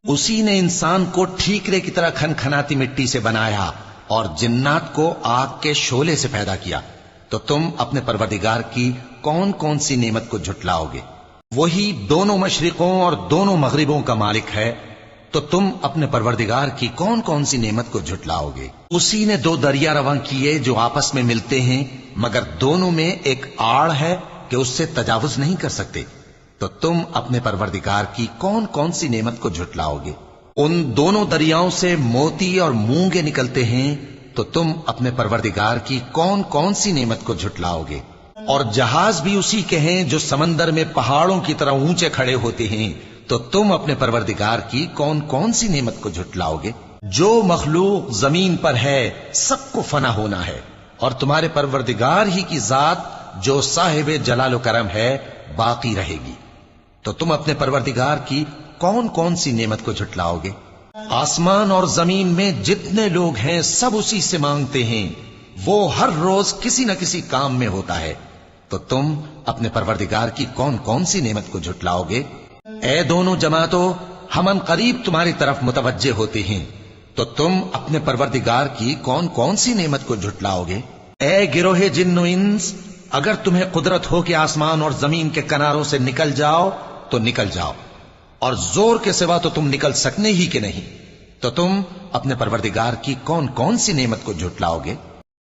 اسی نے انسان کو ٹھیکرے کی طرح کھنکھناتی مٹی سے بنایا اور جنات کو آگ کے شعلے سے پیدا کیا، تو تم اپنے پروردگار کی کون کون سی نعمت کو جھٹلاؤ گے؟ وہی دونوں مشرقوں اور دونوں مغربوں کا مالک ہے، تو تم اپنے پروردگار کی کون کون سی نعمت کو جھٹلاؤ گے؟ اسی نے دو دریا رواں کیے جو آپس میں ملتے ہیں، مگر دونوں میں ایک آڑ ہے کہ اس سے تجاوز نہیں کر سکتے، تو تم اپنے پروردگار کی کون کون سی نعمت کو جھٹلاؤ گے؟ ان دونوں دریاؤں سے موتی اور مونگے نکلتے ہیں، تو تم اپنے پروردگار کی کون کون سی نعمت کو جھٹلاؤ گے؟ اور جہاز بھی اسی کے ہیں جو سمندر میں پہاڑوں کی طرح اونچے کھڑے ہوتے ہیں، تو تم اپنے پروردگار کی کون کون سی نعمت کو جھٹلاؤ گے؟ جو مخلوق زمین پر ہے سب کو فنا ہونا ہے، اور تمہارے پروردگار ہی کی ذات جو صاحب جلال و کرم ہے باقی رہے گی، تو تم اپنے پروردگار کی کون کون سی نعمت کو جھٹلاؤ گے؟ آسمان اور زمین میں جتنے لوگ ہیں سب اسی سے مانگتے ہیں، وہ ہر روز کسی نہ کسی کام میں ہوتا ہے، تو تم اپنے پروردگار کی کون کون سی نعمت کو جھٹلاؤ گے؟ اے دونوں جماعتوں، ہم ان قریب تمہاری طرف متوجہ ہوتے ہیں، تو تم اپنے پروردگار کی کون کون سی نعمت کو جھٹلاؤ گے؟ اے گروہ جن و انس، اگر تمہیں قدرت ہو کہ آسمان اور زمین کے کناروں سے نکل جاؤ تو نکل جاؤ، اور زور کے سوا تو تم نکل سکنے ہی کہ نہیں، تو تم اپنے پروردگار کی کون کون سی نعمت کو جھٹلاؤ گے؟